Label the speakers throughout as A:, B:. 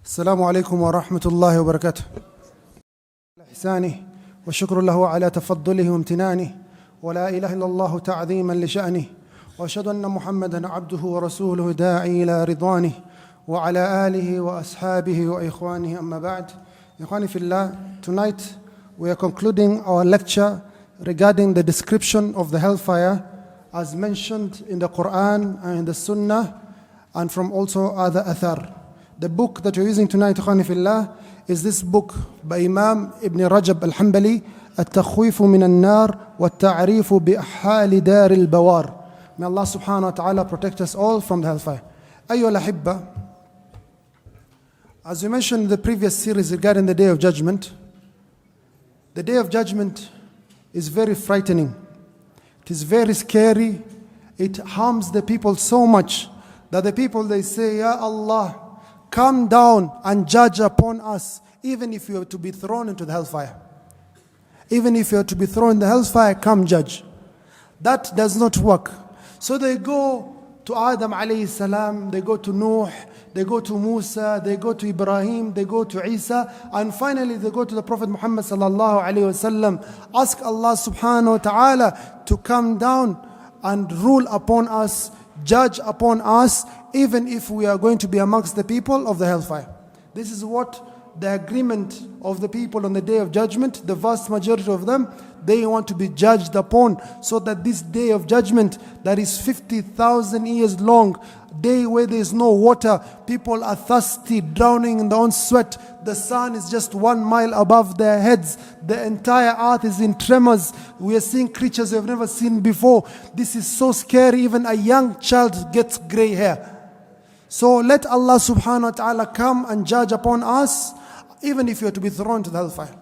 A: السلام عليكم ورحمة الله وبركاته. إحسانه وشكر له على تفضله وامتنانه، ولا إله إلا الله تعظيما لشأنه، وأشهد أن محمدا عبده ورسوله داعي إلى رضوانه وعلى آله وأصحابه وإخوانه. أما بعد. إخواني في الله, tonight we are concluding our lecture regarding the description of the hellfire as mentioned in the Quran and in the Sunnah and from also other athar. The book that we're using tonight, Ikhwani Fillah, is this book by Imam Ibn Rajab al-Hanbali, التخويف من النار والتعريف بأحال دار البوار. May Allah subhanahu wa ta'ala protect us all from the hellfire. أيها الأحبة, as we mentioned in the previous series regarding the Day of Judgment, the Day of Judgment is very frightening. It is very scary. It harms the people so much that the people, they say, Ya Allah, come down and judge upon us, even if you are to be thrown into the hellfire. Even if you are to be thrown in the hellfire, come judge. That does not work. So they go to Adam alayhi salam, they go to Nuh, they go to Musa, they go to Ibrahim, they go to Isa, and finally they go to the Prophet Muhammad sallallahu alayhi wasallam. Ask Allah subhanahu wa ta'ala to come down and rule upon us, judge upon us, even if we are going to be amongst the people of the hellfire. This is what the agreement of the people on the Day of Judgment, the vast majority of them, they want to be judged upon, so that this Day of Judgment that is 50,000 years long, day where there is no water, people are thirsty, drowning in their own sweat, the sun is just 1 mile above their heads, the entire earth is in tremors, we are seeing creatures we have never seen before. This is so scary, even a young child gets gray hair. So let Allah subhanahu wa ta'ala come and judge upon us, even if you are to be thrown to the hellfire.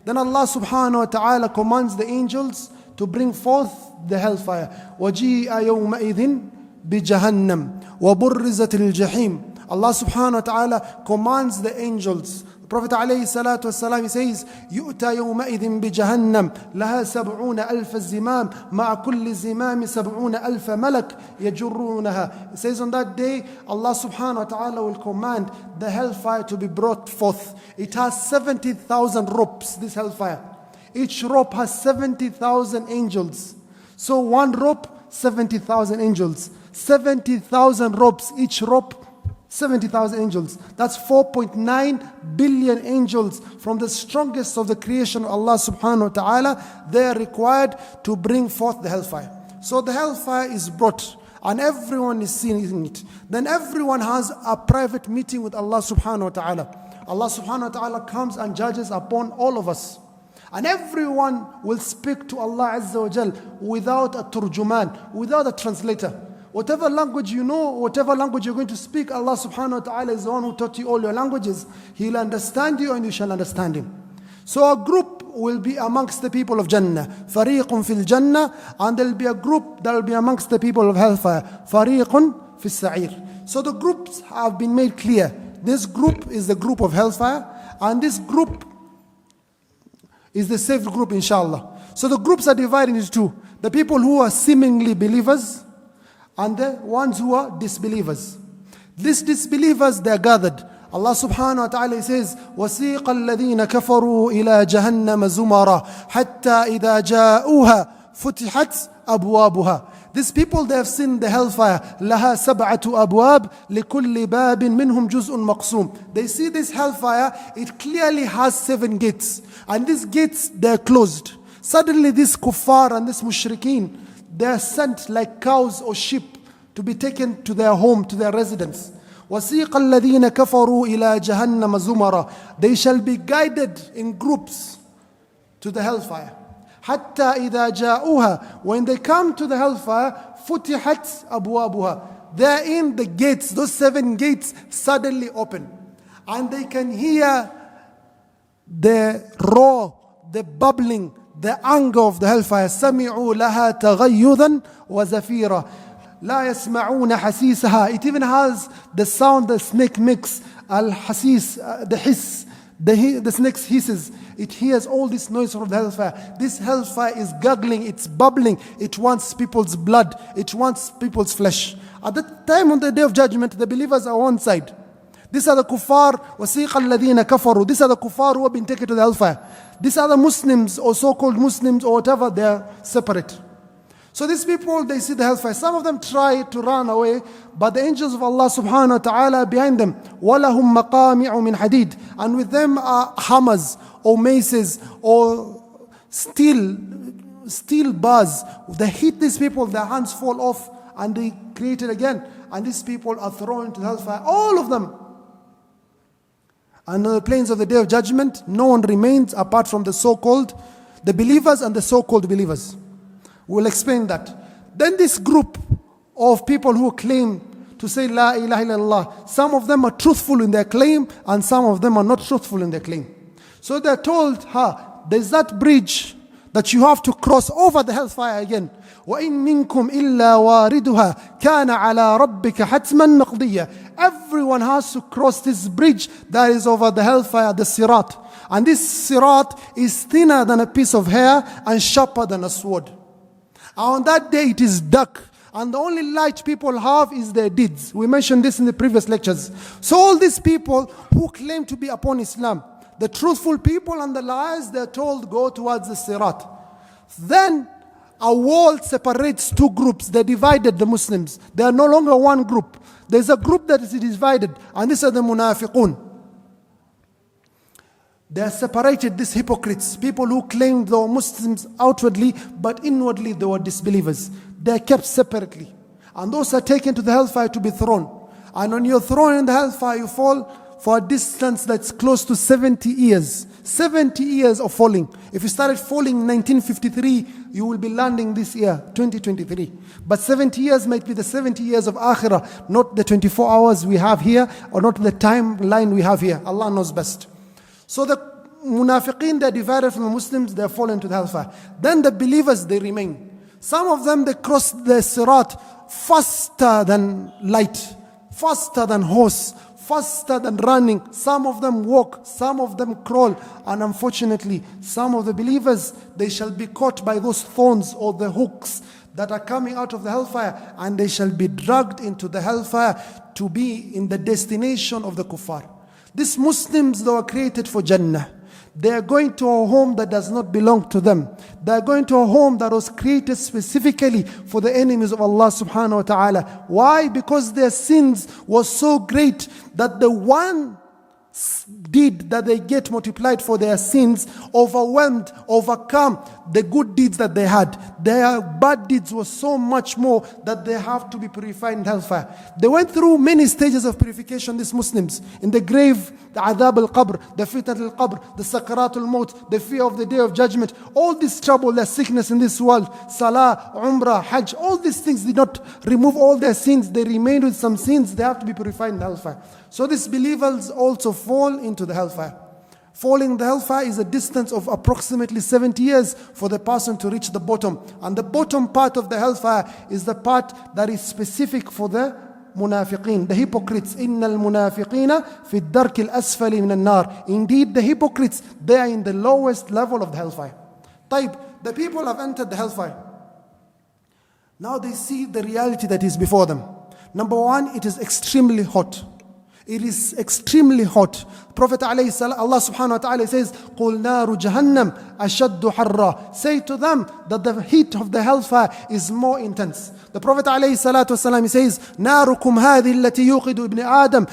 A: Then Allah subhanahu wa ta'ala commands the angels to bring forth the hellfire. وَجِيءَ يَوْمَئِذٍ بِجَهَنَّمْ وَبُرِّزَتِ الْجَحِيمِ. Allah subhanahu wa ta'ala commands the angels. The Prophet alayhi salatu wasalam, he says, يُؤْتَى يَوْمَئِذٍ بِجَهَنَّمْ لَهَا 70,000 الزِّمَامِ مَعَ كُلِّ زِمَامِ 70,000 مَلَكٍ يَجُرُّونَهَا. It says on that day, Allah subhanahu wa ta'ala will command the hellfire to be brought forth. It has 70,000 ropes, this hellfire. Each rope has 70,000 angels. So one rope, 70,000 angels. 70,000 ropes, each rope, 70,000 angels. That's 4.9 billion angels from the strongest of the creation of Allah subhanahu wa ta'ala. They are required to bring forth the hellfire. So the hellfire is brought and everyone is seeing it. Then everyone has a private meeting with Allah subhanahu wa ta'ala. Allah subhanahu wa ta'ala comes and judges upon all of us. And everyone will speak to Allah Azza wa Jal without a turjuman, without a translator. Whatever language you know, whatever language you're going to speak, Allah subhanahu wa ta'ala is the one who taught you all your languages. He'll understand you and you shall understand him. So a group will be amongst the people of Jannah. Fariqun fil Jannah. And there'll be a group that will be amongst the people of Hellfire. Fariqun fil Sa'ir. So the groups have been made clear. This group is the group of Hellfire. And this group is the saved group, inshallah. So the groups are divided into two. The people who are seemingly believers and the ones who are disbelievers. These disbelievers, they are gathered. Allah subhanahu wa ta'ala says, وَسِيقَ الَّذِينَ كَفَرُوا إِلَى جَهَنَّمَ زُمَرًا حَتَّى إِذَا جَاءُوهَا فُتِحَتْ أَبْوَابُهَا. These people, they have seen the hellfire. لَهَا سَبْعَةُ أَبْوَابٍ لِكُلِّ بَابٍ مِّنْهُمْ جُزْءٌ مَقْسُومٌ. They see this hellfire, it clearly has 7 gates. And these gates, they are closed. Suddenly this kuffar and this mushrikeen, they are sent like cows or sheep to be taken to their home, to their residence. وَسِيقَ الَّذِينَ كَفَرُوا إِلَى جَهَنَّمَ زُمَرًا. They shall be guided in groups to the hellfire. حَتَّى إِذَا جَاءُوهَا. When they come to the hellfire, فُتِحَتْ أَبْوَابُهَا. Therein the gates, those 7 gates suddenly open. And they can hear the roar, the bubbling, the anger of the hellfire. سَمِعُوا لَهَا تَغَيُّذًا وَزَفِيرًا. لا يسمعون حسيسها. It even has the sound the snake makes, al-hasis, the hiss, the snake hisses. It hears all this noise from the hellfire. This hellfire is gurgling, it's bubbling, it wants people's blood, it wants people's flesh. At the time on the Day of Judgment, the believers are on one side. These are the kuffar, وَسِيقَ الَّذِينَ كَفَرُوا. These are the kuffar who have been taken to the hellfire. These are the Muslims or so-called Muslims or whatever, they are separate. So these people, they see the hellfire. Some of them try to run away, but the angels of Allah subhanahu wa ta'ala are behind them. وَلَهُمْ مَقَامِعُ مِنْ حَدِيدٍ. And with them are hammers or maces or steel bars. They hit these people, their hands fall off and they create it again. And these people are thrown into the hellfire, all of them. And on the plains of the Day of Judgment, no one remains apart from the so-called, the believers and the so-called believers. We'll explain that. Then this group of people who claim to say La ilaha illallah, some of them are truthful in their claim and some of them are not truthful in their claim. So they're told, there's that bridge that you have to cross over the hellfire again. وَإِن مِّنكُمْ إِلَّا وَارِدُهَا كَانَ عَلَىٰ رَبِّكَ حَتْمًا مَقْضِيًّا. Everyone has to cross this bridge that is over the hellfire, the sirat. And this sirat is thinner than a piece of hair and sharper than a sword. And on that day it is dark. And the only light people have is their deeds. We mentioned this in the previous lectures. So all these people who claim to be upon Islam, the truthful people and the liars, they're told go towards the sirat. Then a wall separates two groups. They divided the Muslims. They are no longer one group. There's a group that is divided, and these are the munafiqun. They are separated, these hypocrites, people who claimed they were Muslims outwardly, but inwardly they were disbelievers. They are kept separately. And those are taken to the hellfire to be thrown. And when you're thrown in the hellfire, you fall for a distance that's close to 70 years. 70 years of falling. If you started falling in 1953, you will be landing this year, 2023. But 70 years might be the 70 years of Akhirah, not the 24 hours we have here, or not the timeline we have here. Allah knows best. So the munafiqeen, they're divided from the Muslims, they're fallen to the hellfire. Then the believers, they remain. Some of them, they cross the sirat faster than light, faster than horse, faster than running. Some of them walk, some of them crawl. And unfortunately, some of the believers, they shall be caught by those thorns or the hooks that are coming out of the hellfire, and they shall be dragged into the hellfire to be in the destination of the kuffar. These Muslims, they were created for Jannah. They are going to a home that does not belong to them. They are going to a home that was created specifically for the enemies of Allah subhanahu wa ta'ala. Why? Because their sins were so great that the one deed that they get multiplied for their sins overcome the good deeds that they had. Their bad deeds were so much more that they have to be purified in hellfire. They went through many stages of purification, these Muslims. In the grave, the adhab al-qabr, the fitnat al-qabr, the sakarat al-maut, the fear of the Day of Judgment, all this trouble, their sickness in this world, salah, umrah, hajj, all these things did not remove all their sins. They remained with some sins. They have to be purified in hellfire. So these believers also fall into the hellfire. Falling in the hellfire is a distance of approximately 70 years for the person to reach the bottom. And the bottom part of the hellfire is the part that is specific for the munafiqeen, the hypocrites. إِنَّ الْمُنَافِقِينَ فِي الدَّرْكِ الْأَسْفَلِ مِنَ النَّارِ. Indeed, the hypocrites, they are in the lowest level of the hellfire. The people have entered the hellfire. Now they see the reality that is before them. Number one, it is extremely hot. It is extremely hot. Prophet Allah subhanahu wa ta'ala says, قُلْ نَارُ جَهَنَّمْ أَشَدُّ حَرًّا. Say to them that the heat of the hellfire is more intense. The Prophet alayhi salatu wasalam, he says, نَارُكُمْ هَذِي الَّتِي يُوقِدُ ابْنِ آدَمْ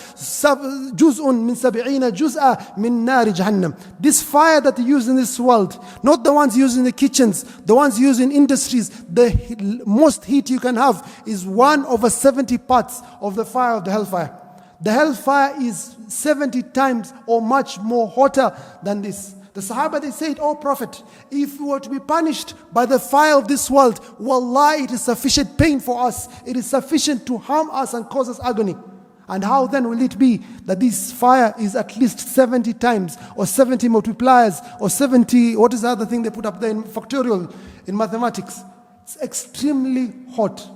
A: جُزْءٌ مِّن 70 جُزْءً مِّن نَارِ جَهَنَّمْ. This fire that you use in this world, not the ones used in the kitchens, the ones used in industries, the most heat you can have is 1/70 parts of the fire of the hellfire. The hellfire is 70 times or much more hotter than this. The Sahaba, they said, "Oh Prophet, if we were to be punished by the fire of this world, wallahi, it is sufficient pain for us. It is sufficient to harm us and cause us agony. And how then will it be that this fire is at least 70 times or 70 multipliers or 70, what is the other thing they put up there in factorial in mathematics? It's extremely hot."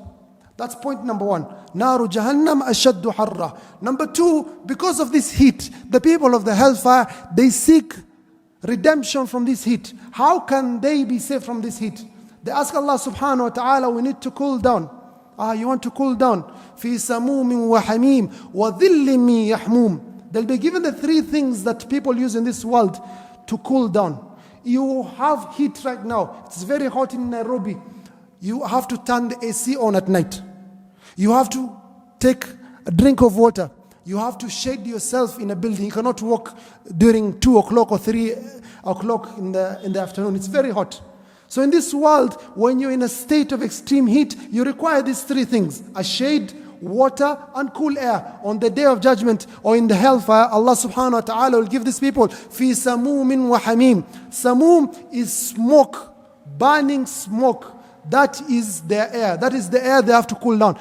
A: That's point number one. Naru Jahannam ashaddu harra. Number two, because of this heat, the people of the hellfire, they seek redemption from this heat. How can they be saved from this heat? They ask Allah subhanahu wa ta'ala, we need to cool down. You want to cool down? Fi samumin wa hamim wa dhillim min yahmum. They'll be given the three things that people use in this world to cool down. You have heat right now. It's very hot in Nairobi. You have to turn the AC on at night. You have to take a drink of water. You have to shade yourself in a building. You cannot walk during 2 o'clock or 3 o'clock in the afternoon. It's very hot. So in this world, when you're in a state of extreme heat, you require these three things: a shade, water, and cool air. On the day of judgment or in the hellfire, Allah subhanahu wa ta'ala will give these people fi samumin wa hamim. Samum is smoke, burning smoke. That is their air. That is the air they have to cool down.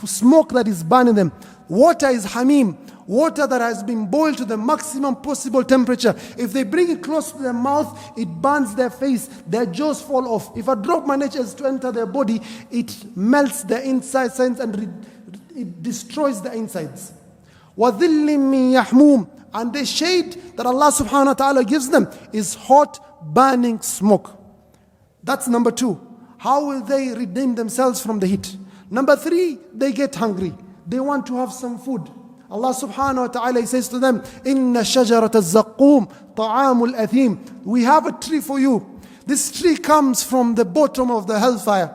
A: Smoke that is burning them. Water is hamim, water that has been boiled to the maximum possible temperature. If they bring it close to their mouth, it burns their face, their jaws fall off. If a drop manages to enter their body, it melts the insides and it destroys the insides. وَذِلٍّ مِّن يَحْمُومٍ. And the shade that Allah subhanahu wa ta'ala gives them is hot, burning smoke. That's number 2. How will they redeem themselves from the heat? Number 3, they get hungry. They want to have some food. Allah subhanahu wa ta'ala says to them, إِنَّ شَجَرَةَ الزَّقُّومِ طَعَامُ الْأَثِيمِ. We have a tree for you. This tree comes from the bottom of the hellfire.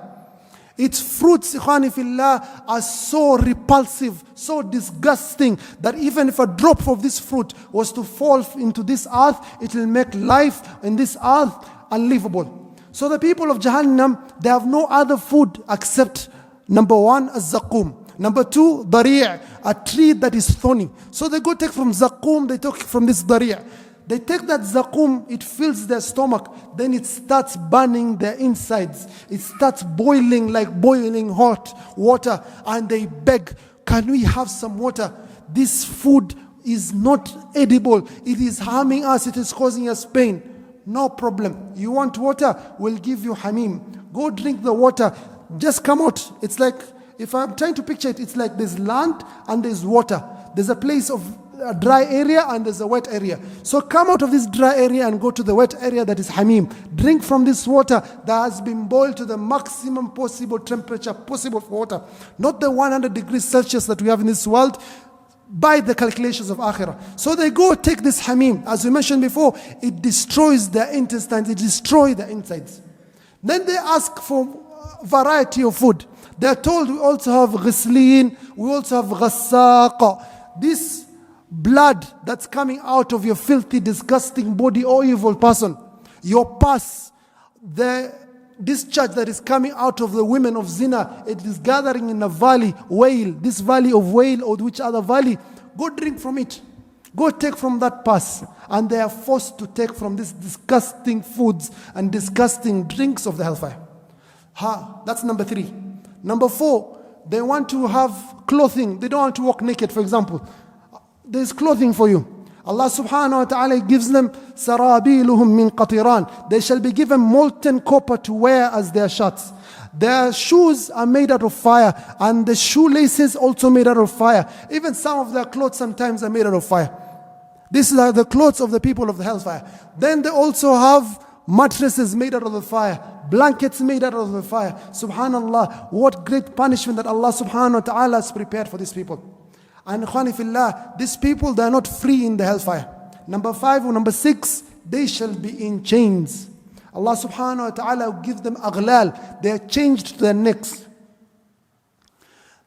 A: Its fruits, ikhwani fillah, are so repulsive, so disgusting, that even if a drop of this fruit was to fall into this earth, it will make life in this earth unlivable. So the people of Jahannam, they have no other food except number 1, az-zaqum. Number 2, dari', a tree that is thorny. So they go take from zaqum, they take from this dari'. They take that zaqum, it fills their stomach, then it starts burning their insides. It starts boiling like boiling hot water, and they beg, can we have some water? This food is not edible. It is harming us. It is causing us pain. No problem. You want water? We'll give you hamim. Go drink the water. Just come out. It's like, if I'm trying to picture it, it's like there's land and there's water. There's a place of a dry area and there's a wet area. So come out of this dry area and go to the wet area that is hamim. Drink from this water that has been boiled to the maximum possible temperature possible for water. Not the 100 degrees Celsius that we have in this world, by the calculations of akhirah. So they go take this hamim. As we mentioned before, it destroys their intestines, it destroys the insides. Then they ask for a variety of food. They are told we also have ghislin, we also have ghassaqa. This blood that's coming out of your filthy, disgusting body, or evil person, your pus, the discharge that is coming out of the women of zina, it is gathering in a valley, Whale, this valley of Whale or which other valley, go drink from it. Go take from that pus. And they are forced to take from these disgusting foods and disgusting drinks of the hellfire. That's number 3. Number 4, they want to have clothing. They don't want to walk naked, for example. There's clothing for you. Allah subhanahu wa ta'ala gives them sarabiluhum min qatiran. They shall be given molten copper to wear as their shirts. Their shoes are made out of fire, and the shoelaces also made out of fire. Even some of their clothes sometimes are made out of fire. These are the clothes of the people of the hellfire. Then they also have mattresses made out of the fire, blankets made out of the fire. Subhanallah, what great punishment that Allah subhanahu wa ta'ala has prepared for these people. And ikhwani fillah, these people, they are not free in the hellfire. Number 5 or number 6, they shall be in chains. Allah subhanahu wa ta'ala will give them aghlal. They are chained to their necks.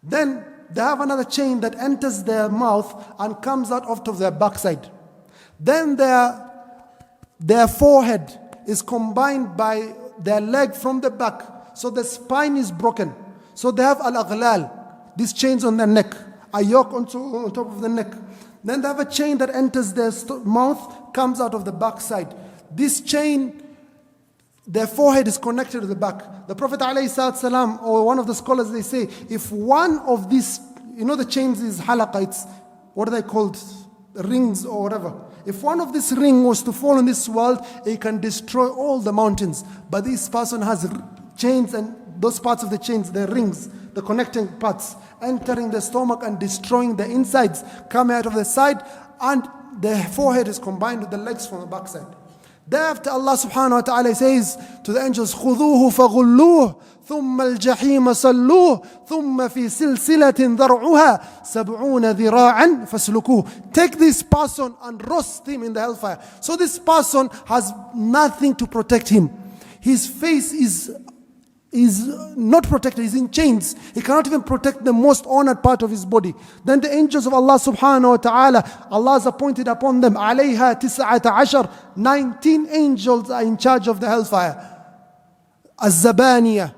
A: Then they have another chain that enters their mouth and comes out of their backside. Then their forehead is combined by their leg from the back. So the spine is broken. So they have al-aghlal, these chains on their neck, a yoke on top of the neck. Then they have a chain that enters their mouth, comes out of the backside. This chain, their forehead is connected to the back. The Prophet ﷺ, or one of the scholars, they say, if one of these, the chains is halaqa, it's, what are they called? Rings or whatever. If one of these rings was to fall in this world, it can destroy all the mountains. But this person has chains, and those parts of the chains, the rings, the connecting parts, entering the stomach and destroying the insides, coming out of the side, and the forehead is combined with the legs from the backside. Thereafter Allah subhanahu wa ta'ala says to the angels, خُذُوهُ فَغُلُّوهُ ثُمَّ الْجَحِيمَ صَلُّوهُ ثُمَّ فِي سِلْسِلَةٍ ذَرْعُهَا سَبْعُونَ ذِرَاعًا فَاسْلُكُوهُ. Take this person and roast him in the hellfire. So this person has nothing to protect him. His face is not protected, he's in chains. He cannot even protect the most honored part of his body. Then the angels of Allah subhanahu wa ta'ala, Allah has appointed upon them, عَلَيْهَا تِسْعَةَ عَشَرٍ, 19 angels are in charge of the hellfire. الزبانية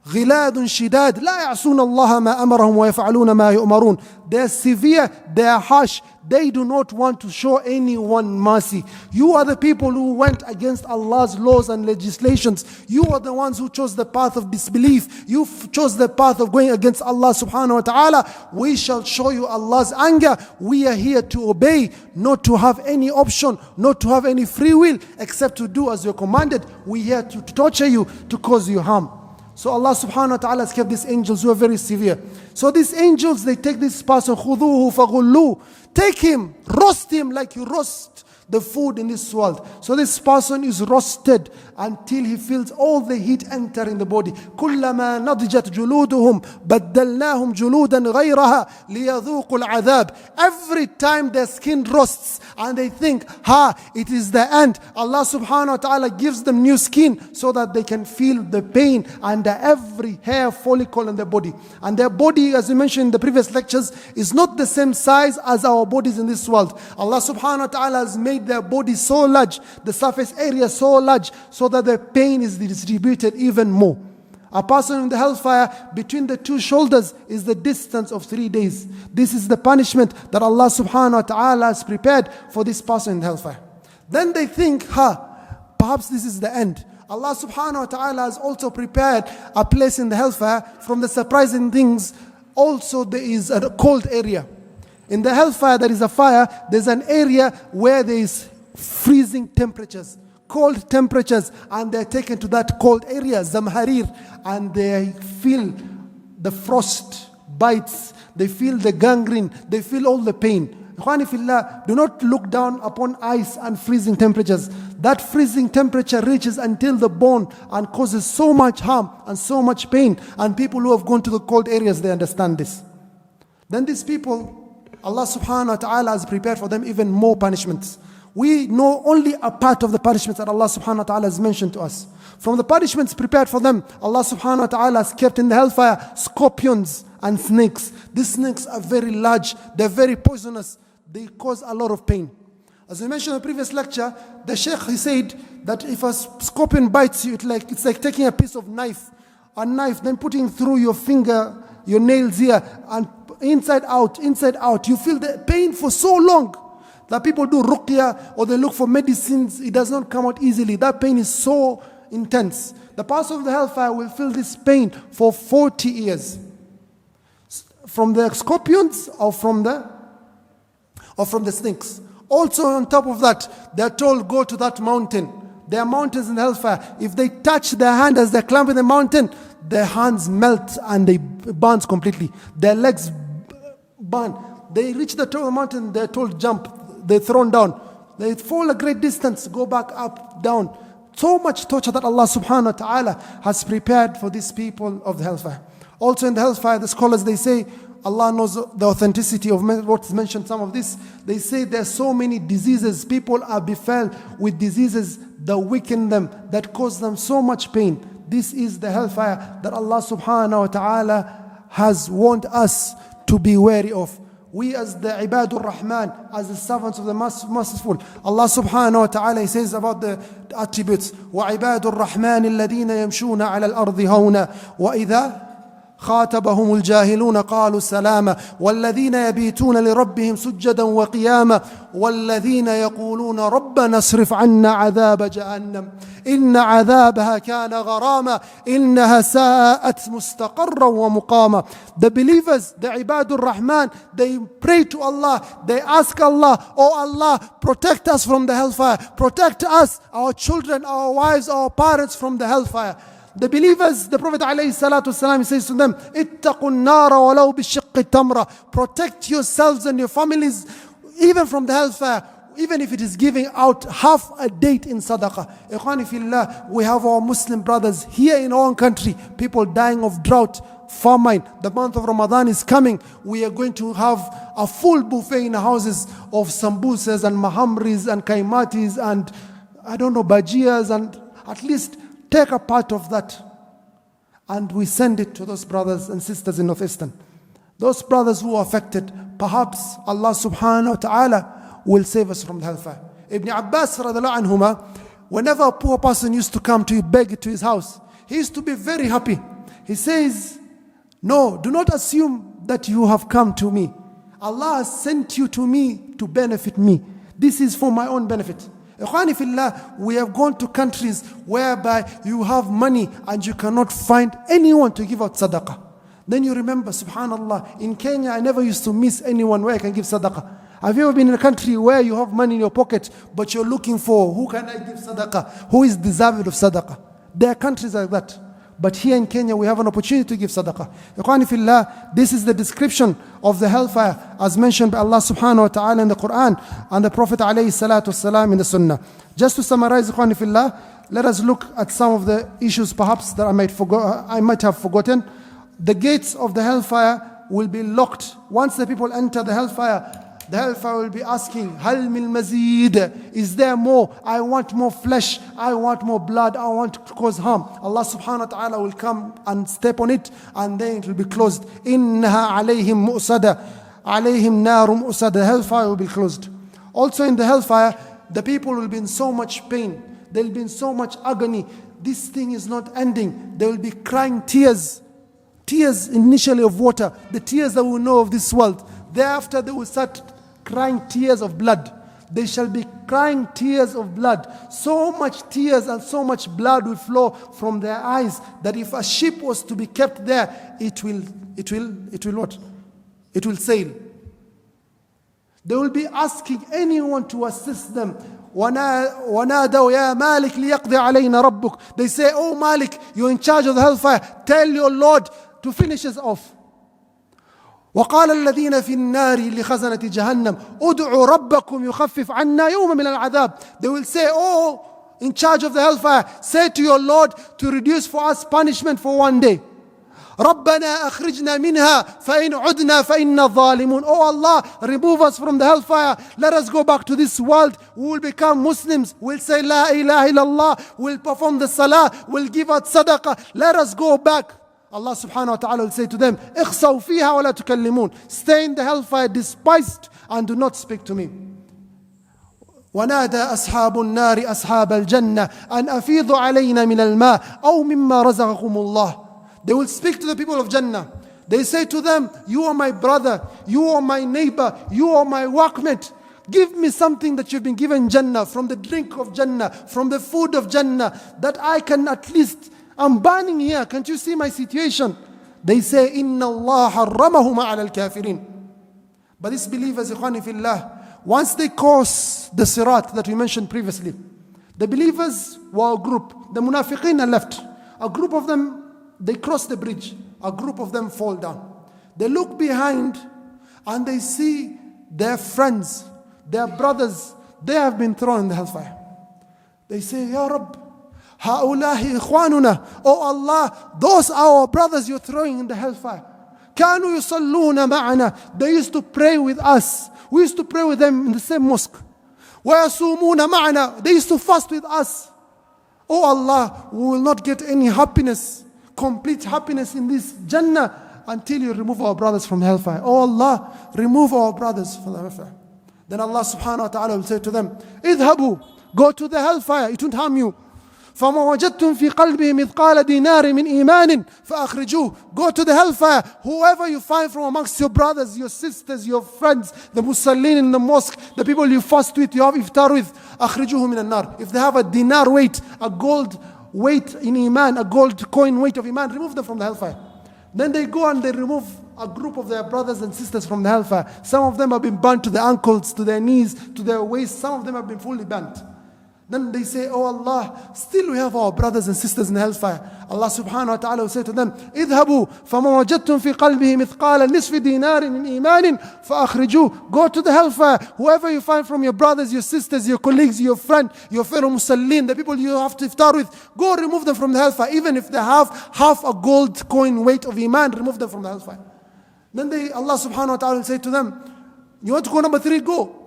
A: غلاد شداد لا يعصون الله ما أمرهم ويفعلون ما يؤمرون. They are severe, they are harsh, they do not want to show anyone mercy. You are the people who went against Allah's laws and legislations. You are the ones who chose the path of disbelief. You chose the path of going against Allah subhanahu wa ta'ala. We shall show you Allah's anger. We are here to obey, not to have any option, not to have any free will, except to do as you're commanded. We are here to torture you, to cause you harm. So Allah subhanahu wa ta'ala has kept these angels who are very severe. So these angels, they take this person, خُذُوهُ فَغُلُّوهُ. Take him, roast him like you roast the food in this world. So this person is roasted until he feels all the heat enter in the body. كُلَّمَا نَضِجَتْ جُلُودُهُم بَدَّلْنَاهُم جُلُودًا غَيْرَهَا لِيَذُوقُوا الْعَذَابِ. Every time their skin roasts and they think, it is the end, Allah subhanahu wa ta'ala gives them new skin so that they can feel the pain under every hair follicle in their body. And their body, as we mentioned in the previous lectures, is not the same size as our bodies in this world. Allah subhanahu wa ta'ala has made their body so large, the surface area so large, so that the pain is distributed even more. A person in the hellfire, between the two shoulders is the distance of 3 days. This is the punishment that Allah subhanahu wa ta'ala has prepared for this person in the hellfire. Then they think, perhaps this is the end. Allah subhanahu wa ta'ala has also prepared a place in the hellfire. From the surprising things, also there is a cold area. In the hellfire there is a fire, there's an area where there is freezing temperatures, cold temperatures, and they're taken to that cold area, Zamharir, and they feel the frost bites, they feel the gangrene, they feel all the pain. Ikhwani fillah, do not look down upon ice and freezing temperatures. That freezing temperature reaches until the bone and causes so much harm and so much pain. And people who have gone to the cold areas, they understand this. Then these people, Allah subhanahu wa ta'ala has prepared for them even more punishments. We know only a part of the punishments that Allah subhanahu wa ta'ala has mentioned to us. From the punishments prepared for them, Allah subhanahu wa ta'ala has kept in the hellfire scorpions and snakes. These snakes are very large, they're very poisonous, they cause a lot of pain. As we mentioned in the previous lecture, the Sheikh, he said that if a scorpion bites you, it's like taking a piece of knife, then putting through your finger, your nails here, and inside out, you feel the pain for so long that people do ruqya or they look for medicines. It does not come out easily. That pain is so intense. The person of the hellfire will feel this pain for 40 years. From the scorpions or from the snakes. Also on top of that, they are told, go to that mountain. There are mountains in hellfire. If they touch their hand as they climb in the mountain, their hands melt and they burn completely. Their legs burn. They reach the top of the mountain, they're told jump. They're thrown down. They fall a great distance, go back up, down. So much torture that Allah subhanahu wa ta'ala has prepared for these people of the hellfire. Also in the hellfire, the scholars, they say, Allah knows the authenticity of what's mentioned, some of this. They say there are so many diseases. People are befell with diseases that weaken them, that cause them so much pain. This is the hellfire that Allah subhanahu wa ta'ala has warned us to be wary of. We as the Ibadur Rahman, as the servants of the merciful, Allah subhanahu wa ta'ala, He says about the attributes, وَعِبَادُ الرَّحْمَنِ الَّذِينَ يَمْشُونَ عَلَى الْأَرْضِ هَوْنًا وَإِذَا خاطبهم الجاهلون قالوا سلاما والذين يبيتون لربهم سجدا وقياما والذين يقولون ربنا اصرف عنا عذاب جهنم إن عذابها كان غراما إنها ساءت مستقرا ومقاما. The believers, the Ibadur Rahman, they pray to Allah, they ask Allah, oh Allah, protect us from the hellfire, protect us, our children, our wives, our parents from the hellfire. The believers, the Prophet ﷺ says to them, اتقوا النار ولو بشق التمرة. Protect yourselves and your families even from the hellfire, even if it is giving out half a date in sadaqah. Ikhwani fillah, we have our Muslim brothers here in our own country, people dying of drought, famine. The month of Ramadan is coming. We are going to have a full buffet in the houses of sambusas and mahamris and kaimatis and I don't know, bhajias, and at least take a part of that. And we send it to those brothers and sisters in Northeastern. Those brothers who are affected, perhaps Allah subhanahu wa ta'ala will save us from the hellfire. Ibn Abbas radiallahu anhuma, whenever a poor person used to come to beg to his house, he used to be very happy. He says, no, do not assume that you have come to me. Allah has sent you to me to benefit me. This is for my own benefit. Ikhwani fillah, we have gone to countries whereby you have money and you cannot find anyone to give out sadaqah. Then you remember, subhanallah, in Kenya I never used to miss anyone where I can give sadaqah. Have you ever been in a country where you have money in your pocket but you're looking for who can I give sadaqah? Who is deserving of sadaqah? There are countries like that. But here in Kenya we have an opportunity to give sadaqah. Ikhwani fillah, this is the description of the hellfire as mentioned by Allah subhanahu wa ta'ala in the Quran and the Prophet alayhi salatu wasalam in the Sunnah. Just to summarize, Ikhwani fillah, let us look at some of the issues perhaps that I might have forgotten. The gates of the hellfire will be locked. Once the people enter the hellfire will be asking, Hal min mazid? Is there more? I want more flesh. I want more blood. I want to cause harm. Allah subhanahu wa ta'ala will come and step on it and then it will be closed. Innaha alayhim mu'sada. Alayhim narum mu'sada. The hellfire will be closed. Also in the hellfire, the people will be in so much pain. There will be in so much agony. This thing is not ending. They will be crying tears. Tears initially of water. The tears that we know of this world. Thereafter they will start crying tears of blood. They shall be crying tears of blood. So much tears and so much blood will flow from their eyes that if a ship was to be kept there, it will what? It will sail. They will be asking anyone to assist them. وَنَادَوْا يَا مَالِكْ لِيَقْضِ عَلَيْنَا رَبُّكَ. They say, oh Malik, you're in charge of the hellfire. Tell your Lord to finish us off. وقال الذين في النار لخزنة جهنم ادعوا ربكم يخفف عنا يوما من العذاب. They will say, oh, in charge of the hellfire, say to your Lord to reduce for us punishment for one day. ربنا أخرجنا منها فإن عدنا فإنا ظالمون. Oh Allah, remove us from the hellfire. Let us go back to this world. We will become Muslims. We'll say La ilaha illallah. We'll perform the salah. We'll give out sadaqah. Let us go back. Allah subhanahu wa ta'ala will say to them, اخسوا فيها ولا تكلمون. Stay in the hellfire despised and do not speak to me. ونادى أصحاب النار أصحاب الجنة أن أفيضوا علينا من الماء أو مما رزقكم الله. They will speak to the people of Jannah. They say to them, you are my brother, you are my neighbor, you are my workmate. Give me something that you've been given Jannah, from the drink of Jannah, from the food of Jannah, that I can at least, I'm burning here, can't you see my situation? They say, إِنَّ اللَّهَ حَرَّمَهُمَا عَلَى الْكَافِرِينَ. But these believers, ikhwani fillah, once they cross the sirat that we mentioned previously, the believers were a group. The munafiqeen are left. A group of them, they cross the bridge. A group of them fall down. They look behind and they see their friends, their brothers, they have been thrown in the hellfire. They say, Ya Rabb, هؤلاء إخواننا. Oh Allah, those are our brothers you're throwing in the hellfire. كانوا يصلون معنا. They used to pray with us. We used to pray with them in the same mosque. ويصومون معنا. They used to fast with us. Oh Allah, we will not get any happiness, complete happiness in this Jannah until you remove our brothers from hellfire. Oh Allah, remove our brothers from the hellfire. Then Allah subhanahu wa ta'ala will say to them, اذهبوا, go to the hellfire, it won't harm you. فَمَا وَجَدْتُمْ فِي قَلْبِهِ مِثْقَالَ دِينَارٍ مِنْ إِيمَانٍ فَأَخْرِجُوهُ. Go to the hellfire. Whoever you find from amongst your brothers, your sisters, your friends, the musallin in the mosque, the people you fast with, you have iftar with, أَخْرِجُوهُ مِنَ النَّارِ. If they have a dinar weight, a gold weight in iman, a gold coin weight of iman, remove them from the hellfire. Then they go and they remove a group of their brothers and sisters from the hellfire. Some of them have been burnt to their ankles, to their knees, to their waists. Some of them have been fully burnt. Then they say, oh Allah, still we have our brothers and sisters in hellfire. Allah subhanahu wa ta'ala will say to them, اذهبوا فما وجدتم في قلبه مثقال نصف دينار من إيمان فأخرجوه. Go to the hellfire. Whoever you find from your brothers, your sisters, your colleagues, your friend, your fellow Musallin, the people you have to iftar with, go remove them from the hellfire. Even if they have half a gold coin weight of Iman, remove them from the hellfire. Then Allah subhanahu wa ta'ala will say to them, you want to go number 3, go.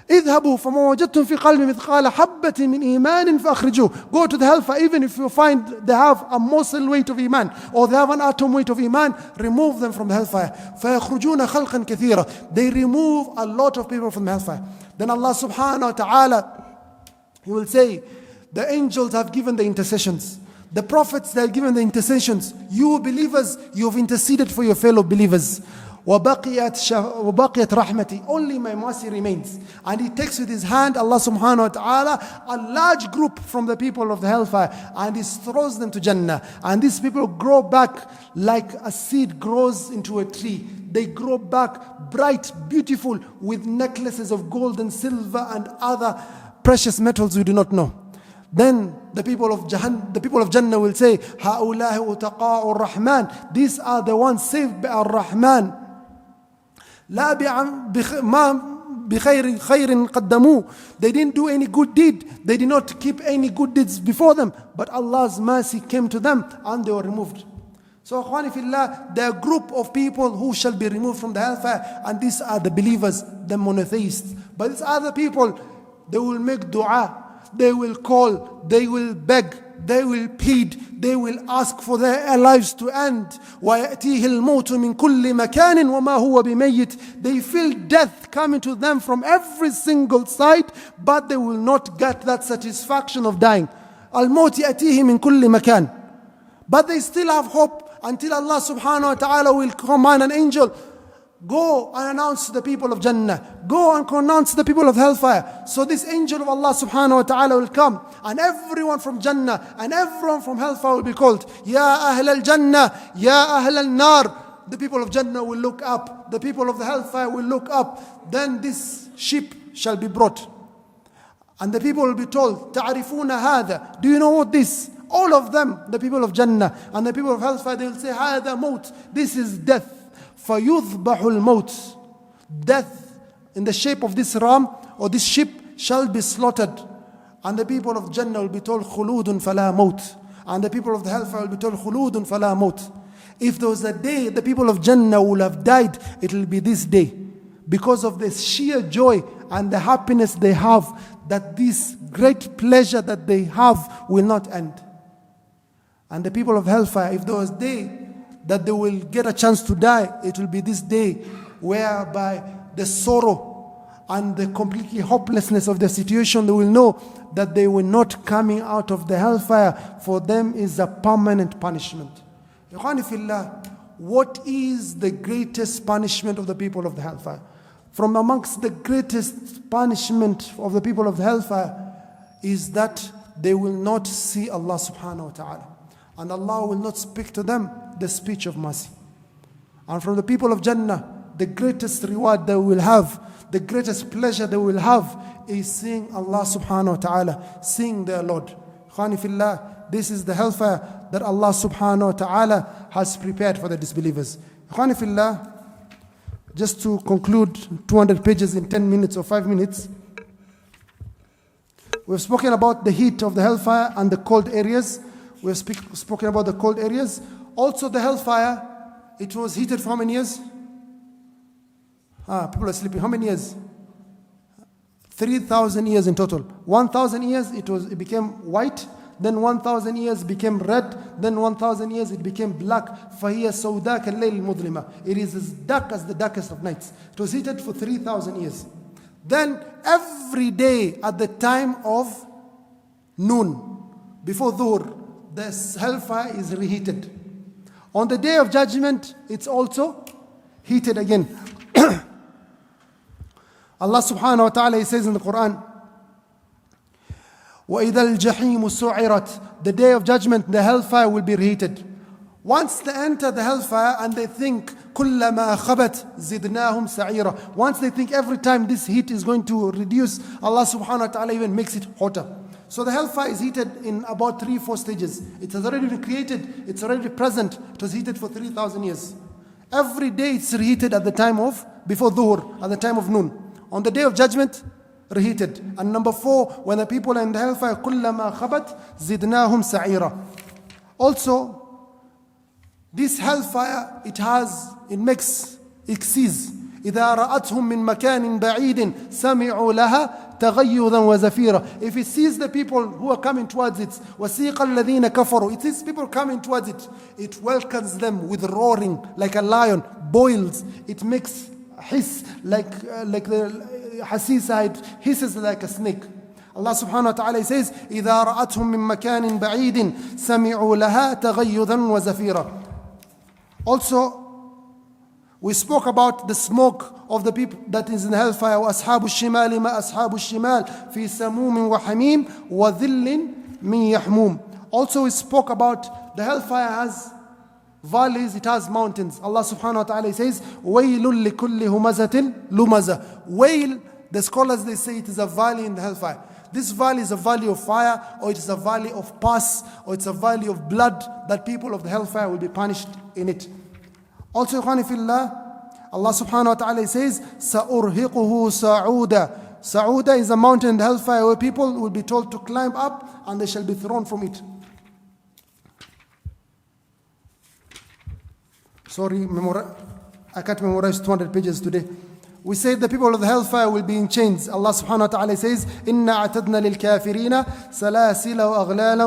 A: اذهبوا فما وجدتم في قلب مثقال حبة من إيمان فأخرجوه. Go to the hellfire, even if you find they have a morsel weight of Iman or they have an atom weight of Iman, remove them from the hellfire. فيخرجون خلقا كثيرا. They remove a lot of people from the hellfire. Then Allah subhanahu wa ta'ala, He will say, the angels have given the intercessions. The prophets, they have given the intercessions. You believers, you have interceded for your fellow believers. وَبَقِيَتْ رَحْمَتِي. Only my mercy remains. And He takes with His hand, Allah subhanahu wa ta'ala, a large group from the people of the hellfire, and He throws them to Jannah. And these people grow back like a seed grows into a tree. They grow back bright, beautiful, with necklaces of gold and silver and other precious metals we do not know. Then the people of Jannah will say, هَؤُلَاهِ أُتَقَاءُ الرَّحْمَنِ. These are the ones saved by Ar-Rahman. لا بخير قدموه. They didn't do any good deed. They did not keep any good deeds before them. But Allah's mercy came to them and they were removed. So, akhwani fillah, there are a group of people who shall be removed from the hellfire, and these are the believers, the monotheists. But these other people, they will make dua, they will call, they will beg, they will plead, they will ask for their lives to end. وَيَأْتِيهِ الْمَوْتُ مِنْ كُلِّ مَكَانٍ وَمَا هُوَ بِمَيِّتٍ. They feel death coming to them from every single side, but they will not get that satisfaction of dying. الْمَوْتِ يَأْتِيهِ مِنْ كُلِّ مَكَانٍ. But they still have hope until Allah subhanahu wa ta'ala will command an angel, go and announce to the people of Jannah, go and announce to the people of hellfire. So this angel of Allah subhanahu wa ta'ala will come, and everyone from Jannah and everyone from hellfire will be called, Ya Ahl al-Jannah, Ya Ahl al-Nar. The people of Jannah will look up, the people of the hellfire will look up. Then this ship shall be brought, and the people will be told, Ta'rifuna hadha. Do you know what this? All of them, the people of Jannah and the people of hellfire, they will say, Hadha maut. This is death. فَيُذْبَحُ الْمَوْتِ. Death in the shape of this ram or this ship shall be slaughtered. And the people of Jannah will be told, خُلُودٌ فَلَا مَوْتٍ. And the people of the hellfire will be told, خُلُودٌ فَلَا مَوْتٍ. If there was a day the people of Jannah will have died, it will be this day. Because of the sheer joy and the happiness they have, that this great pleasure that they have will not end. And the people of hellfire, if there was a day that they will get a chance to die, it will be this day, whereby the sorrow and the completely hopelessness of the situation, they will know that they were not coming out of the hellfire. For them is a permanent punishment. Ikhwani fillah, what is the greatest punishment of the people of the hellfire? From amongst the greatest punishment of the people of the hellfire is that they will not see Allah subhanahu wa ta'ala. And Allah will not speak to them the speech of mercy. And from the people of Jannah, the greatest reward they will have, the greatest pleasure they will have, is seeing Allah subhanahu wa ta'ala, seeing their Lord. Khani fillah, this is the hellfire that Allah subhanahu wa ta'ala has prepared for the disbelievers. Khani fillah, just to conclude 200 pages in 10 minutes or 5 minutes, we've spoken about the heat of the hellfire and the cold areas. We've spoken about the cold areas. Also the hellfire, it was heated for how many years? People are sleeping. How many years? 3,000 years in total. 1,000 years it became white. Then 1,000 years became red. Then 1,000 years it became black. فَهِيَ سَوْدَاكَ اللَّيْلِ الْمُظْلِمَةِ. It is as dark as the darkest of nights. It was heated for 3,000 years. Then every day at the time of noon, before Dhuhr, the hellfire is reheated. On the day of judgment, it's also heated again. Allah subhanahu wa ta'ala, He says in the Quran, وَإِذَا الْجَحِيمُ سُعِرَتْ. The day of judgment, the hellfire will be reheated. Once they enter the hellfire and they think, كُلَّمَا خَبَتْ زِدْنَاهُمْ سَعِيرًا. Once they think every time this heat is going to reduce, Allah subhanahu wa ta'ala even makes it hotter. So the hellfire is heated in about 3-4 stages. It has already been created, it's already present. It was heated for 3,000 years. Every day it's reheated at the time of, before dhuhr, at the time of noon. On the day of judgment, reheated. And number 4, when the people in the hellfire, كُلَّمَا خَبَتْ زِدْنَاهُمْ سَعِيرًا. Also, this hellfire, it makes, it sees. إِذَا رَأَتْهُم مِّن مَكَانٍ بَعِيدٍ سَمِعُوا لَهَا تَغَيُّظًا وَزَفِيرًا. If it sees the people who are coming towards it, وَسِيقَ الَّذِينَ كَفَرُوا, it sees people coming towards it, it welcomes them with roaring like a lion, boils, it makes hiss like the hasisa, it hisses like a snake. Allah subhanahu wa ta'ala says, إِذَا رَأَتْهُم مِّن مَكَانٍ بَعِيدٍ سَمِعُوا لَهَا تَغَيُّظًا وَزَفِيرًا. Also, we spoke about the smoke of the people that is in hellfire. وَأَصْحَابُ الشِّمَالِ مَا أَصْحَابُ الشِّمَالِ فِي سَمُومٍ وَحَمِيمٍ وَذِلٍّ مِّن يَحْمُومٍ. Also we spoke about the hellfire has valleys, it has mountains. Allah subhanahu wa ta'ala says, وَيْلٌ لِكُلِّ هُمَزَةٍ لُمَزَةٍ. Wail, the scholars they say it is a valley in the hellfire. This valley is a valley of fire, or it is a valley of pus, or it's a valley of blood, that people of the hellfire will be punished in it. Also, ikhwani fillah, Allah subhanahu wa ta'ala says, سَأُرْهِقُهُ سَعُودًا. Sa'uda is a mountain in the hellfire where people will be told to climb up and they shall be thrown from it. Sorry, I can't memorize 200 pages today. We say the people of the hellfire will be in chains. Allah subhanahu wa ta'ala says, إِنَّا أَعْتَدْنَا لِلْكَافِرِينَ سَلَاسِلَ وَأَغْلَالًا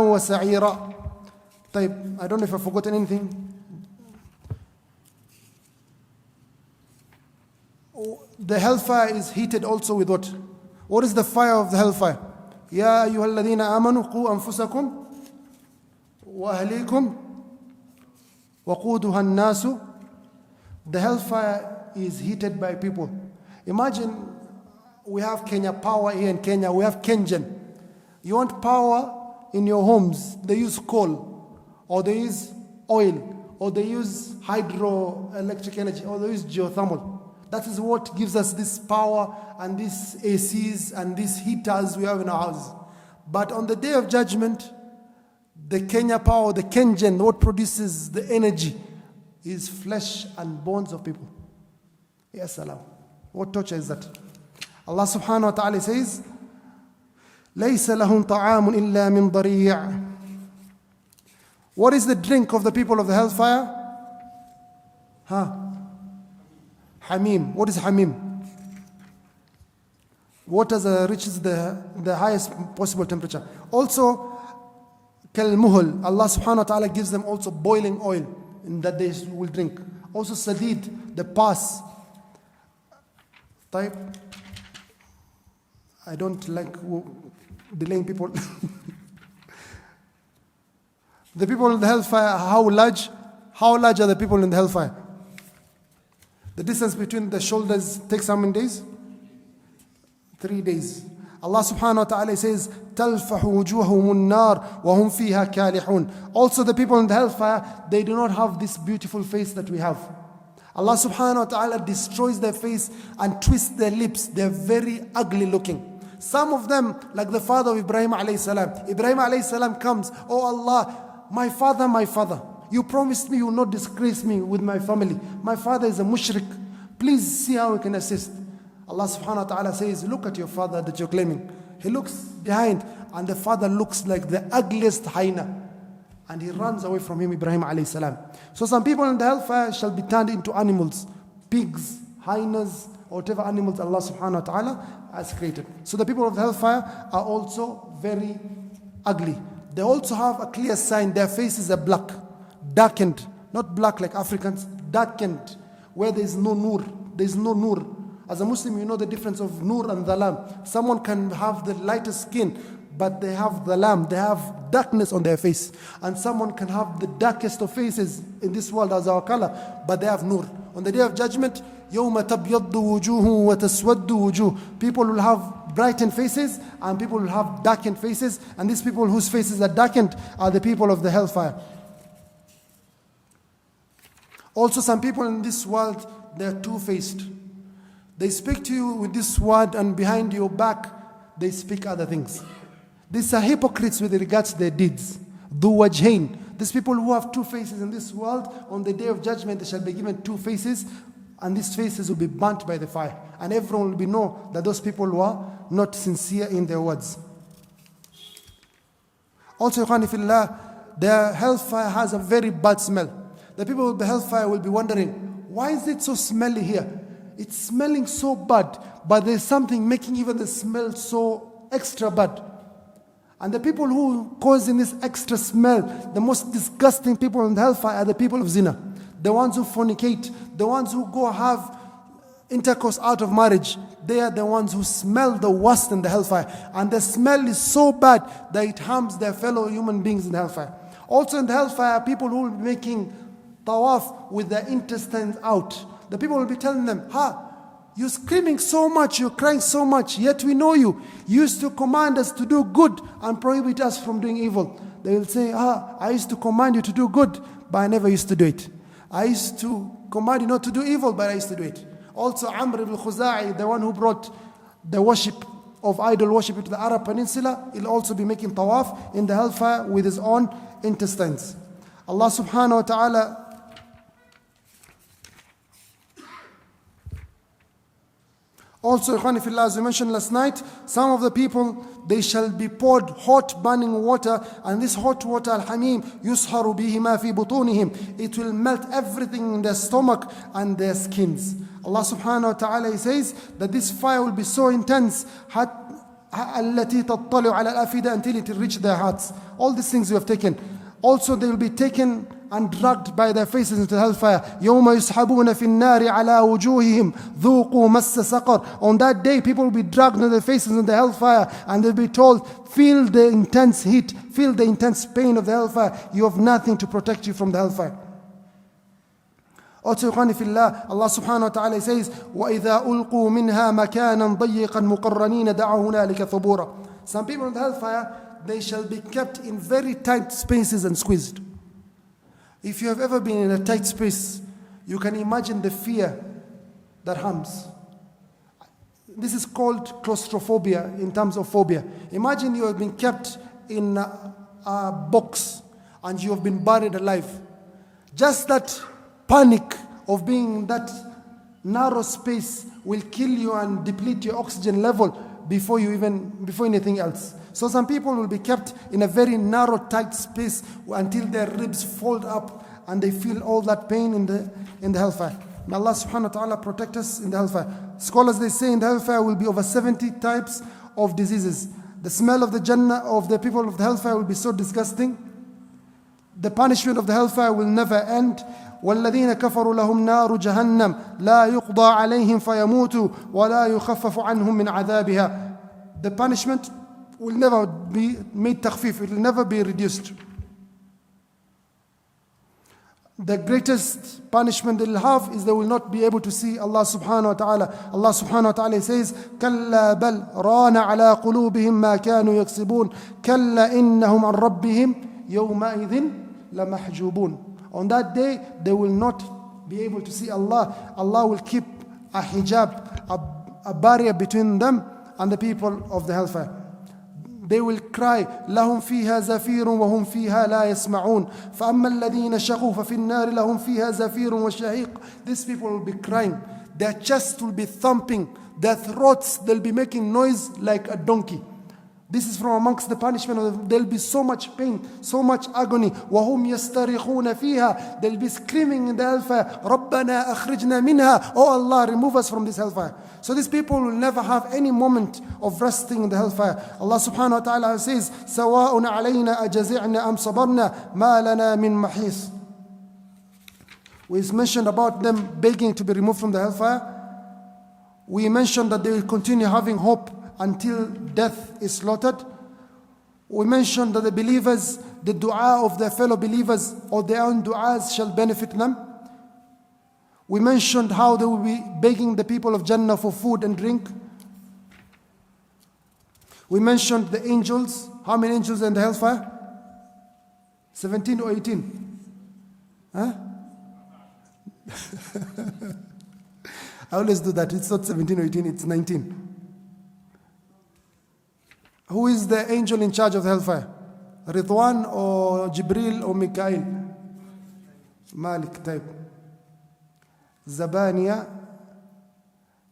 A: وَسَعِيرًا. I don't know if I've forgotten anything. The hellfire is heated also with what? What is the fire of the hellfire? يَا أَيُّهَا الَّذِينَ آمَنُوا قُوا أَنفُسَكُمْ وَأَهْلِيكُمْ وَقُودُهَا النَّاسُ. The hellfire is heated by people. Imagine we have Kenya Power here in Kenya. We have Kengen. You want power in your homes, they use coal, or they use oil, or they use hydroelectric energy, or they use geothermal. That is what gives us this power and these ACs and these heaters we have in our houses. But on the day of judgment, the Kenya Power, the Kengen, what produces the energy is flesh and bones of people. Yes, salam. What torture is that? Allah subhanahu wa ta'ala says, لَيْسَ لَهُمْ طَعَامٌ إِلَّا مِنْ ضَرِيعٍ. What is the drink of the people of the hellfire? Hamim. What is hamim? Water that reaches the highest possible temperature. Also, kalmuhul. Allah subhanahu wa ta'ala gives them also boiling oil in that they will drink. Also sadid, the pus. I don't like delaying people. The people in the hellfire, how large are the people in the hellfire? The distance between the shoulders takes how many days? 3 days. Allah subhanahu wa ta'ala says, تَلْفَحُ وُجُوهُهُمُ النَّارُ وَهُمْ فِيهَا كَالِحُونَ. Also the people in the hellfire, they do not have this beautiful face that we have. Allah subhanahu wa ta'ala destroys their face and twists their lips. They're very ugly looking. Some of them, like the father of Ibrahim alayhi salam. Ibrahim alayhi salam comes, oh Allah, my father, you promised me you will not disgrace me with my family. My father is a mushrik. Please see how we can assist. Allah subhanahu wa ta'ala says, look at your father that you're claiming. He looks behind and the father looks like the ugliest hyena. And he runs away from him, Ibrahim alayhi salam. So some people in the hellfire shall be turned into animals, pigs, hyenas, or whatever animals Allah subhanahu wa ta'ala has created. So the people of the hellfire are also very ugly. They also have a clear sign, their faces are black, darkened, not black like Africans, darkened, where there is no nur. There is no nur. As a Muslim, you know the difference of nur and dhalam. Someone can have the lightest skin, but they have dhalam, they have darkness on their face. And someone can have the darkest of faces in this world as our color, but they have nur. On the day of judgment, يَوْمَ تَبْيَضُّ وُجُوهٌ وَتَسْوَدُّ وُجُوهٌ. People will have brightened faces and people will have darkened faces. And these people whose faces are darkened are the people of the hellfire. Also, some people in this world, they are two-faced. They speak to you with this word and behind your back, they speak other things. These are hypocrites with regards to their deeds. Dhu wajhain. These people who have two faces in this world, on the day of judgment they shall be given two faces, and these faces will be burnt by the fire. And everyone will know that those people were not sincere in their words. Also, Ikhwani fillah, the hellfire has a very bad smell. The people of the hellfire will be wondering, why is it so smelly here? It's smelling so bad, but there's something making even the smell so extra bad. And the people who causing this extra smell, the most disgusting people in the hellfire are the people of zina. The ones who fornicate, the ones who go have intercourse out of marriage. They are the ones who smell the worst in the hellfire. And the smell is so bad that it harms their fellow human beings in the hellfire. Also in the hellfire, people who will be making tawaf with their intestines out. The people will be telling them, you're screaming so much, you're crying so much, yet we know you. You used to command us to do good and prohibit us from doing evil. They will say, I used to command you to do good, but I never used to do it. I used to command you not to do evil, but I used to do it. Also Amr ibn Khuza'i, the one who brought the worship of idol worship into the Arab Peninsula, he'll also be making tawaf in the hellfire with his own intestines. Allah subhanahu wa ta'ala also, Ikhwani fillah, as we mentioned last night, some of the people, they shall be poured hot burning water, and this hot water, al-hamim, yusharu bihi ma fi butunihim. It will melt everything in their stomach and their skins. Allah subhanahu wa ta'ala says that this fire will be so intense, التي تطلع على الأفئدة, until it will reach their hearts. All these things we have taken. Also, they will be taken and dragged by their faces into the hellfire. يَوْمَ يُسْحَبُونَ فِي النَّارِ عَلَى وُجُوهِهِمْ ذُوقُوا مَسَّ سَقَرَ. On that day, people will be dragged into their faces in the hellfire, and they'll be told, feel the intense heat, feel the intense pain of the hellfire. You have nothing to protect you from the hellfire. Also, Ikhwani fillah, Allah subhanahu wa ta'ala says, وَإِذَا أُلْقُوا مِنْهَا مَكَانًا ضَيِّقًا مُقَرَّنِينَ دَعَوْا هُنَالِكَ ثُبُورًا. Some people in the hellfire, they shall be kept in very tight spaces and squeezed. If you have ever been in a tight space, you can imagine the fear that harms. This is called claustrophobia in terms of phobia. Imagine you have been kept in a box and you have been buried alive. Just that panic of being in that narrow space will kill you and deplete your oxygen level before anything else. So some people will be kept in a very narrow, tight space until their ribs fold up and they feel all that pain in the hellfire. May Allah subhanahu wa ta'ala protect us in the hellfire. Scholars, they say in the hellfire will be over 70 types of diseases. The smell of the Jannah of the people of the hellfire will be so disgusting. The punishment of the hellfire will never end. وَالَّذِينَ كَفَرُوا لَهُمْ نَارُ جَهَنَّمْ لَا يُقْضَى عَلَيْهِمْ فَيَمُوتُوا وَلَا يُخَفَّفُ عَنْهُمْ مِنْ عَذَابِهَا. The punishment will never be made takhfif, it will never be reduced. The greatest punishment they will have is they will not be able to see Allah subhanahu wa ta'ala. Allah subhanahu wa ta'ala says, كَلَّا بَلْ رَانَ عَلَىٰ قُلُوبِهِمْ مَا كَانُوا يَكْسِبُونَ كَلَّا إِنَّهُمْ عَنْ رَبِّهِمْ يَوْمَئِذٍ لَمَحْجُوبُونَ. On that day, they will not be able to see Allah. Allah will keep a hijab, a barrier between them and the people of the hellfire. They will cry, لهم فيها زفير وهم فيها لا يسمعون فأما الذين شقوا ففي النار لهم فيها زفير وشهيق. These people will be crying. Their chests will be thumping. Their throats, they'll be making noise like a donkey. This is from amongst the punishment. There'll be so much pain, so much agony. وَهُمْ يَسْتَرِخُونَ فِيهَا. They'll be screaming in the hellfire, رَبَّنَا أَخْرِجْنَا مِنْهَا. Oh Allah, remove us from this hellfire. So these people will never have any moment of resting in the hellfire. Allah subhanahu wa ta'ala says, سَوَاءٌ عَلَيْنَا أَجَزِعْنَا أَمْ صَبَرْنَا مَا لَنَا مِنْ مَحِيصٍ. We mentioned about them begging to be removed from the hellfire. We mentioned that they will continue having hope until death is slaughtered. We mentioned that the believers, the dua of their fellow believers or their own duas shall benefit them. We mentioned how they will be begging the people of Jannah for food and drink. We mentioned the angels. How many angels are in the hellfire? 17 or 18? Huh? I always do that. It's not 17 or 18, it's 19. Who is the angel in charge of the hellfire? Ridwan or Jibril or Mikael? Malik type. Zabaniya.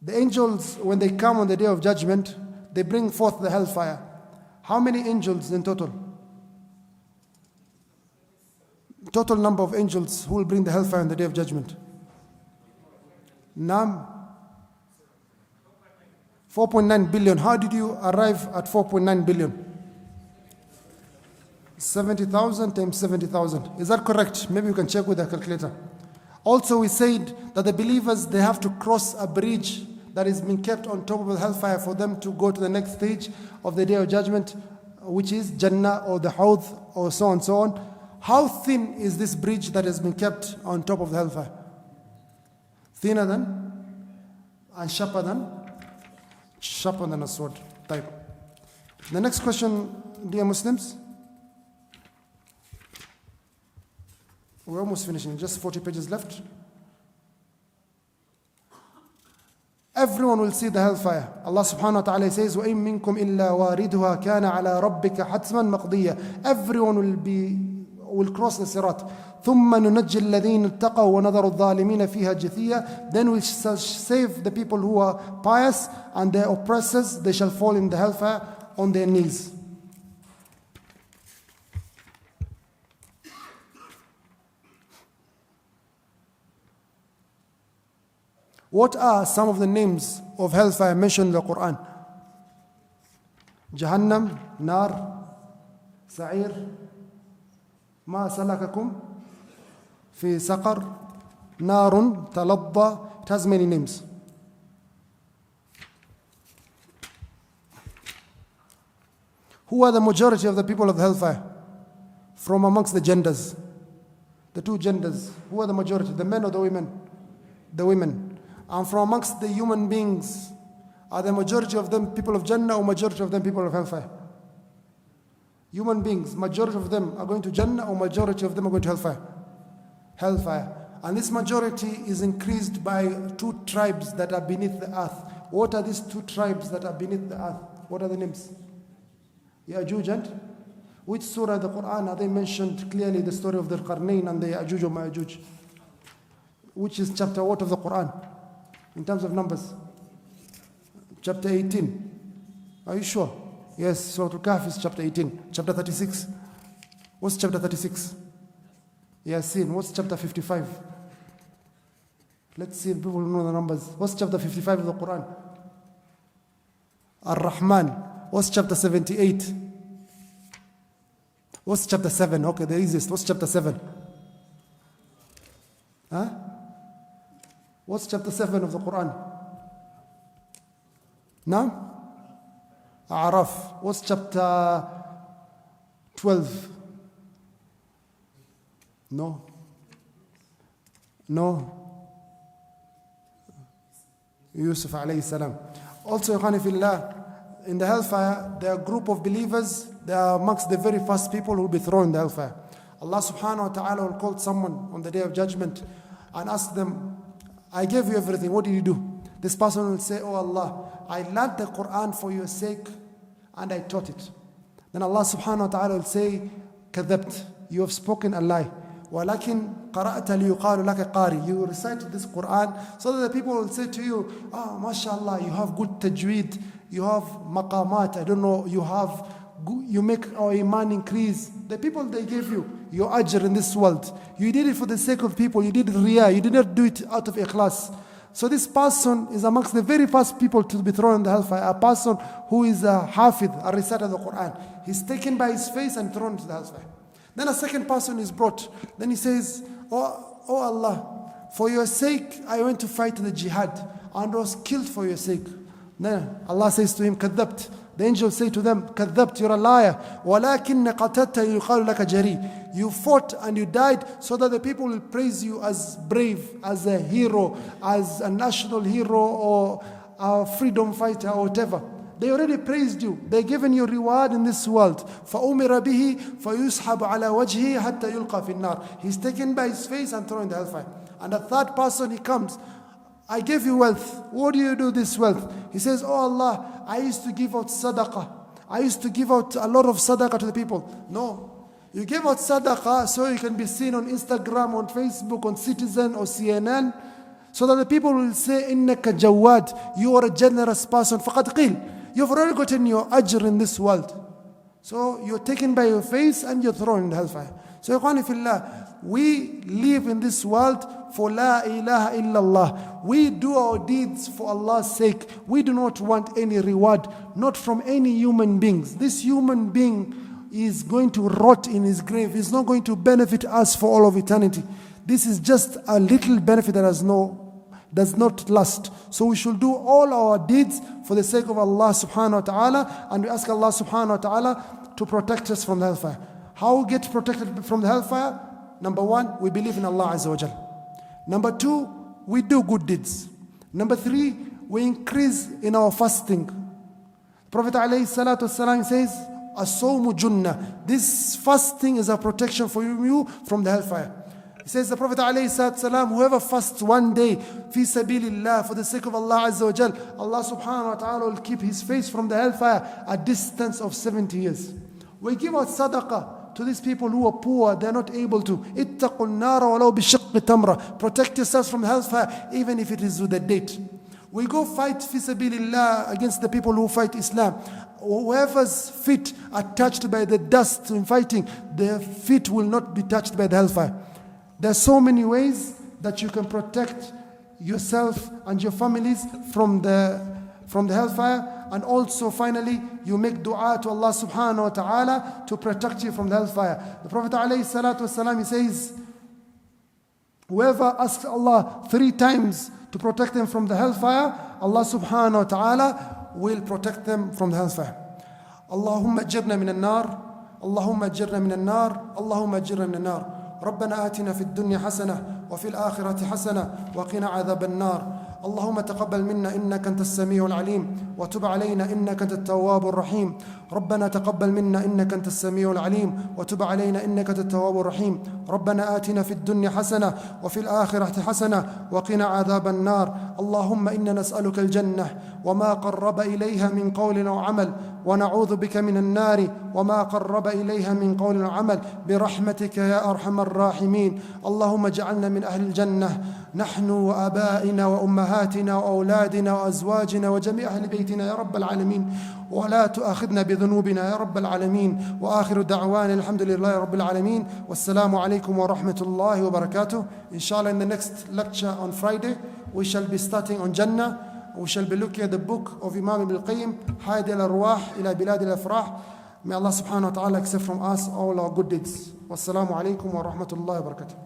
A: The angels, when they come on the day of judgment, they bring forth the hellfire. How many angels in total? Total number of angels who will bring the hellfire on the day of judgment. Nam. 4.9 billion. How did you arrive at 4.9 billion? 70,000 times 70,000. Is that correct? Maybe you can check with the calculator. Also, we said that the believers, they have to cross a bridge that is being kept on top of the hellfire for them to go to the next stage of the day of judgment, which is Jannah or the Hawd or so on and so on. How thin is this bridge that has been kept on top of the hellfire? Thinner than and sharper than a sword type. The next question, dear Muslims. We're almost finishing, just 40 pages left. Everyone will see the hellfire. Allah subhanahu wa ta'ala says, وَإِن مِّنكُمْ إِلَّا وَارِدُهَا كَانَ عَلَى رَبِّكَ حَتْمًا مَقْضِيًّا. Everyone will cross the sirat. ثُمَّ نُنَجِّي الَّذِينَ اتَّقَوْا وَنَذَرُ الظَّالِمِينَ فِيهَا جِثِيًّا. Then we shall save the people who are pious, and their oppressors, they shall fall in the hellfire on their knees. What are some of the names of hellfire mentioned in the Quran? Jahannam, Nar, Sa'ir, Ma salakakum fi Saqar, Narun, Talabba. It has many names. Who are the majority of the people of the hellfire? From amongst the genders. The two genders. Who are the majority? The men or the women? The women. And from amongst the human beings, are the majority of them people of Jannah or majority of them people of hellfire? Human beings, majority of them are going to Jannah or majority of them are going to hellfire? Hellfire. And this majority is increased by two tribes that are beneath the earth. What are these two tribes that are beneath the earth? What are the names? Ya'juj and? Which surah in the Quran are they mentioned clearly the story of the Qarnayn and the Ya'juj or Ma'juj? Which is chapter what of the Quran? In terms of numbers? Chapter 18. Are you sure? Yes, Surah Al-Kahf is chapter 18. Chapter 36. What's chapter 36? Yasin. What's chapter 55? Let's see if people know the numbers. What's chapter 55 of the Quran? Ar-Rahman. What's chapter 78? What's chapter 7? Okay, the easiest. What's chapter 7? Huh? What's chapter 7 of the Quran? Now? A'raf. What's chapter 12? No. Yusuf alayhi salam. Also, Ikhwani fillah, in the hellfire, there are a group of believers, they are amongst the very first people who will be thrown in the hellfire. Allah subhanahu wa ta'ala will call someone on the day of judgment and ask them, I gave you everything, what did you do? This person will say, oh Allah, I learned the Quran for your sake and I taught it. Then Allah subhanahu wa ta'ala will say, كذبت, you have spoken a lie. وَلَكِنْ قَرَأْتَ لِيُقَالُ لَكَ قَارِ. You recited this Quran so that the people will say to you, oh, mashallah, you have good tajweed, you have maqamat, I don't know, you make our iman increase. The people, they gave you your ajr in this world. You did it for the sake of people. You did riyah. You did not do it out of ikhlas. So this person is amongst the very first people to be thrown in the hellfire. A person who is a hafid, a reciter of the Quran. He's taken by his face and thrown into the hellfire. Then a second person is brought. Then he says, oh Allah, for your sake I went to fight in the jihad and was killed for your sake. Then Allah says to him, كذبت. The angels say to them, كذبت, you're a liar. وَلَكِنَّ قَتَلْتَ يُقَالُ لَكَ جَرِي. You fought and you died so that the people will praise you as brave, as a hero, as a national hero or a freedom fighter or whatever. They already praised you. They're given you reward in this world. فَأُمِرَ بِهِ فَيُسْحَبُ عَلَى وَجْهِهِ حَتَّى يُلْقَى فِي النَّارِ. He's taken by his face and thrown in the hellfire. And the third person, he comes. I gave you wealth. What do you do this wealth? He says, oh Allah, I used to give out sadaqah. I used to give out a lot of sadaqah to the people. No. You give out sadaqah so you can be seen on Instagram, on Facebook, on Citizen or CNN, so that the people will say, إِنَّكَ جَوَّادٌ, you are a generous person. فَقَدْ قِيلَ, you've already gotten your ajr in this world. So you're taken by your face and you're thrown in the hellfire. So Ikhwani fillah, we live in this world for La ilaha illallah. We do our deeds for Allah's sake. We do not want any reward, not from any human beings. This human being is going to rot in his grave. He's not going to benefit us for all of eternity. This is just a little benefit that does not last. So we should do all our deeds for the sake of Allah subhanahu wa ta'ala, and we ask Allah subhanahu wa ta'ala to protect us from the hellfire. How we get protected from the hellfire? Number one, we believe in Allah Azza wa Jal. Number two, we do good deeds. Number three, we increase in our fasting. Prophet alayhi salatu wasalam says, as-sawmu junnah. This fasting is a protection for you from the hellfire. He says, the Prophet ﷺ, whoever fasts one day, fi sabilillah, for the sake of Allah Azza wa Jal, Allah subhanahu wa ta'ala will keep his face from the hellfire a distance of 70 years. We give out sadaqah to these people who are poor, they're not able to. Ittaqul nara walau bishiqqi tamra. Protect yourselves from the hellfire, even if it is with a date. We go fight fi sabilillah against the people who fight Islam. Whoever's feet are touched by the dust in fighting, their feet will not be touched by the hellfire. There are so many ways that you can protect yourself and your families from the hellfire. And also finally, you make dua to Allah subhanahu wa ta'ala to protect you from the hellfire. The Prophet alayhi salatu wasalam, he says, whoever asks Allah 3 times to protect them from the hellfire, Allah subhanahu wa ta'ala will protect them from the hellfire. Allahumma ajirna min al-nar, Allahumma ajirna min al-nar, Allahumma ajirna min al-nar. ربنا آتنا في الدنيا حسنة وفي الآخرة حسنة وقنا عذاب النار. اللهم تقبل منا إنك أنت السميع العليم وتب علينا إنك أنت التواب الرحيم. ربنا تقبل منا إنك أنت السميع العليم وتب علينا إنك أنت التواب الرحيم. ربنا آتنا في الدنيا حسنة وفي الآخرة حسنة وقنا عذاب النار. اللهم إنا نسألك الجنة وما قرب إليها من قول أو عمل، ونعوذ بك من النار وما قرب إليها من قول أو عمل، برحمتك يا أرحم الراحمين. اللهم اجعلنا من أهل الجنة، نحن وآبائنا وأمهاتنا وأولادنا وأزواجنا وجميع أهل بيتنا يا رب العالمين، ولا تؤاخذنا بذنوبنا يا رب العالمين. وآخر دعوانا الحمد لله رب العالمين، والسلام عليكم ورحمة الله وبركاته. Inshallah, in the next lecture on Friday, we shall be starting on Jannah. We shall be looking at the book of Imam Ibn al-Qayyim, Haid al-Arwah ila Bilad al-Afrah. May Allah subhanahu wa ta'ala accept from us all our good deeds. Wassalamu alaikum wa rahmatullahi wa barakatuh.